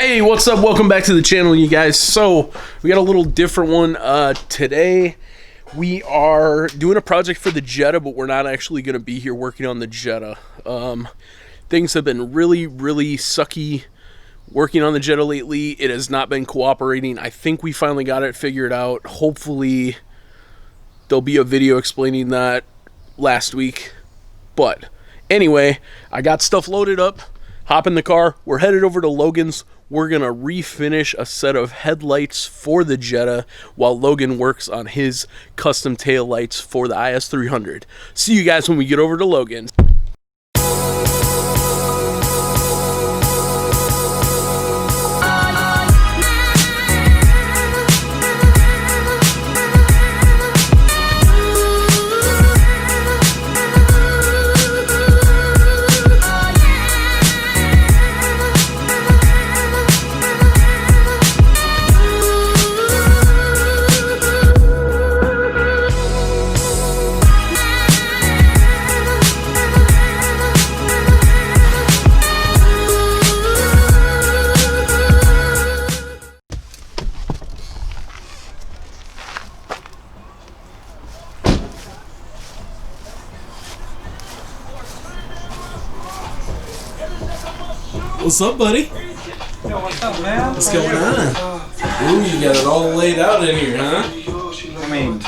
Hey, what's up? Welcome back to the channel, you guys. So we got a little different one today. We are doing a project for the Jetta, but we're not actually going to be here working on the Jetta. Things have been really sucky working on the Jetta lately. It has not been cooperating. I think we finally got it figured out. Hopefully there'll be a video explaining that last week. But anyway, I got stuff loaded up. Hop in the car. We're headed over to Logan's. We're going to refinish a set of headlights for the Jetta while Logan works on his custom tail lights for the IS300. See you guys when we get over to Logan's. What's up, buddy? Yo, what's up, man? What's going on? Ooh, you got it all laid out in here, huh? I mean,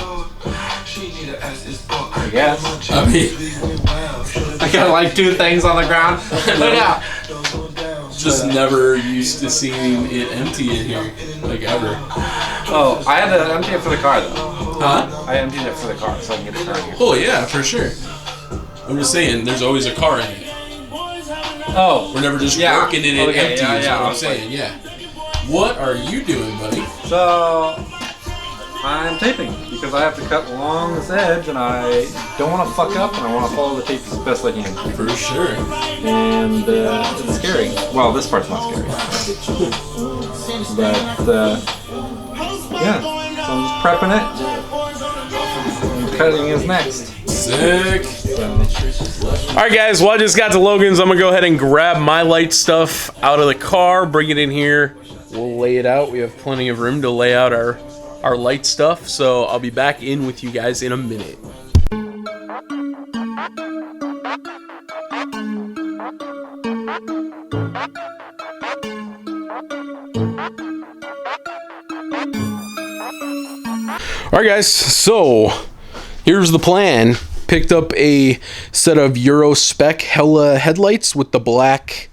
I guess. I got like two things on the ground. Look out! Just never used to seeing it empty in here, like ever. Oh, I had to empty it for the car, though. Huh? I emptied it for the car so I can get the car here. Oh, yeah, for sure. I'm just saying, there's always a car in it. Oh. We're never just working in it empty, is what I'm saying, yeah. What are you doing, buddy? So, I'm taping because I have to cut along this edge and I don't want to fuck up and I want to follow the tape as best I can. For sure. And it's scary. Well, this part's not scary. But, yeah. So I'm just prepping it. And cutting is next. Sick. So. Alright guys, well I just got to Logan's. I'm going to go ahead and grab my light stuff out of the car, bring it in here. We'll lay it out. We have plenty of room to lay out our light stuff. So I'll be back in with you guys in a minute. Alright guys, so here's the plan. Picked up a set of Euro spec Hella headlights with the black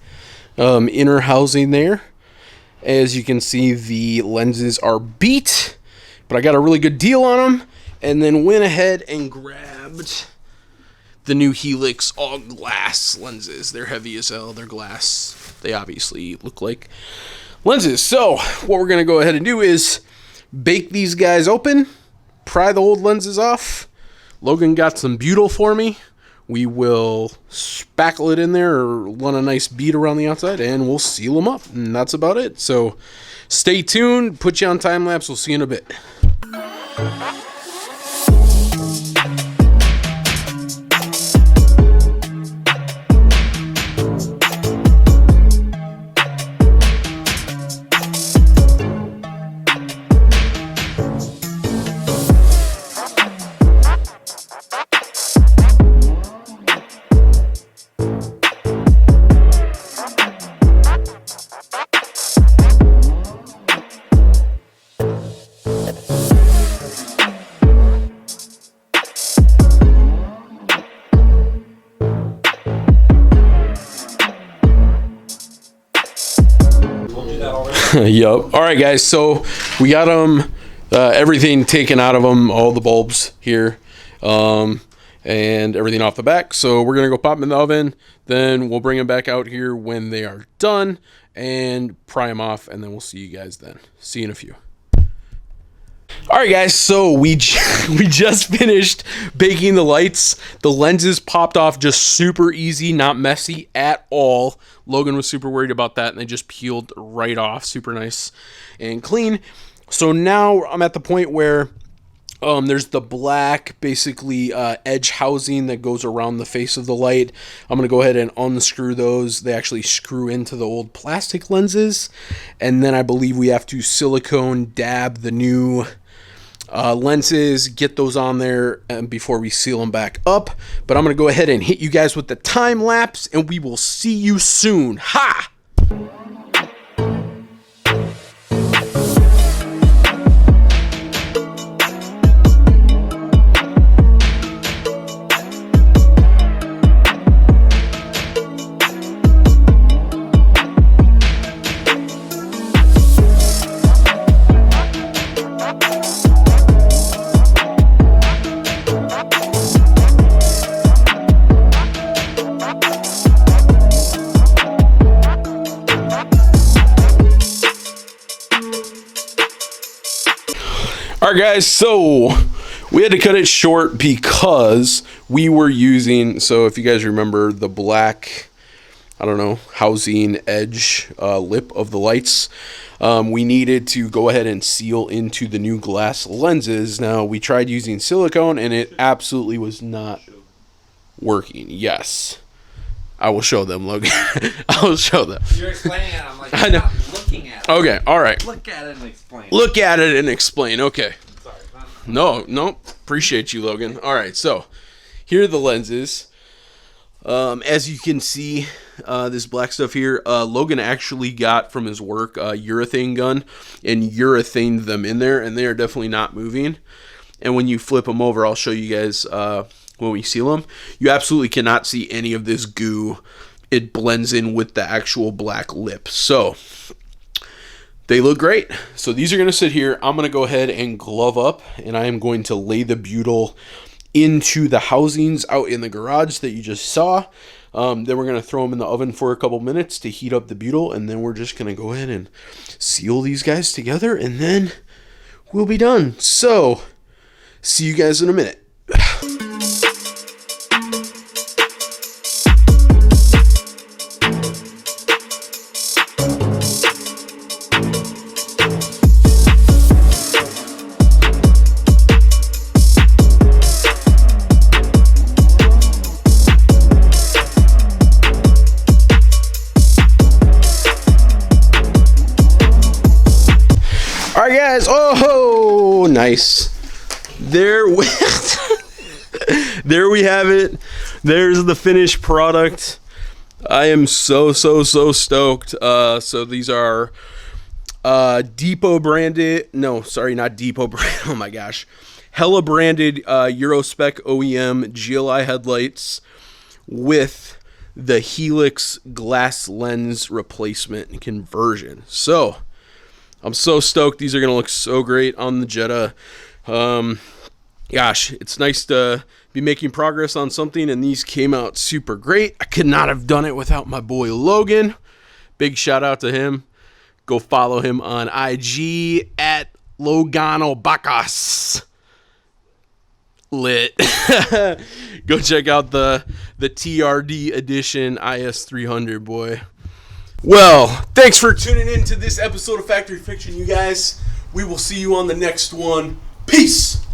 inner housing there. As you can see, the lenses are beat, but I got a really good deal on them. And then went ahead and grabbed the new Helix all glass lenses. They're heavy as hell, they're glass. They obviously look like lenses. So what we're gonna go ahead and do is bake these guys open, pry the old lenses off. Logan got some butyl for me. We will spackle it in there or run a nice bead around the outside and we'll seal them up. And that's about it. So stay tuned. Put you on time lapse. We'll see you in a bit. Yup. All right, guys. So we got them, everything taken out of them, all the bulbs here, and everything off the back. So we're gonna go pop them in the oven. Then we'll bring them back out here when they are done and pry them off, and then we'll see you guys then. See you in a few. All right, guys. So we just finished baking the lights. The lenses popped off just super easy, not messy at all. Logan was super worried about that, and they just peeled right off, super nice and clean. So now I'm at the point where There's the black, basically, edge housing that goes around the face of the light. I'm going to go ahead and unscrew those. They actually screw into the old plastic lenses. And then I believe we have to silicone dab the new lenses, get those on there before we seal them back up. But I'm going to go ahead and hit you guys with the time lapse, and we will see you soon. Ha! All right, guys, so we had to cut it short because we were using, so if you guys remember the black, I don't know, housing edge lip of the lights, we needed to go ahead and seal into the new glass lenses. Now, we tried using silicone, and it absolutely was not working. Yes. I will show them, Logan. I will show them. You're explaining it. I'm like, I'm not looking at it. Okay, all right. Look at it and explain. Look at it and explain. Okay. Sorry. No. Appreciate you, Logan. All right, so here are the lenses. As you can see, this black stuff here, Logan actually got from his work a urethane gun and urethaned them in there, and they are definitely not moving. And when you flip them over, I'll show you guys when we seal them. You absolutely cannot see any of this goo. It blends in with the actual black lip. So they look great. So these are going to sit here. I'm going to go ahead and glove up, and I am going to lay the butyl into the housings out in the garage that you just saw. Then we're going to throw them in the oven for a couple minutes to heat up the butyl, and then we're just going to go ahead and seal these guys together, and then we'll be done. So see you guys in a minute. All right, guys. Oh, nice. There we have it. There's the finished product. I am so stoked. So these are Depot branded. No, sorry, not Depot brand. Oh my gosh. Hella branded Eurospec OEM GLI headlights with the Helix glass lens replacement and conversion. So I'm so stoked. These are going to look so great on the Jetta. Gosh, it's nice to be making progress on something, and these came out super great. I could not have done it without my boy Logan. Big shout out to him. Go follow him on IG at Logano Bacchus. Lit. Go check out the TRD edition IS300, boy. Well, thanks for tuning in to this episode of Factory Fiction, you guys. We will see you on the next one. Peace.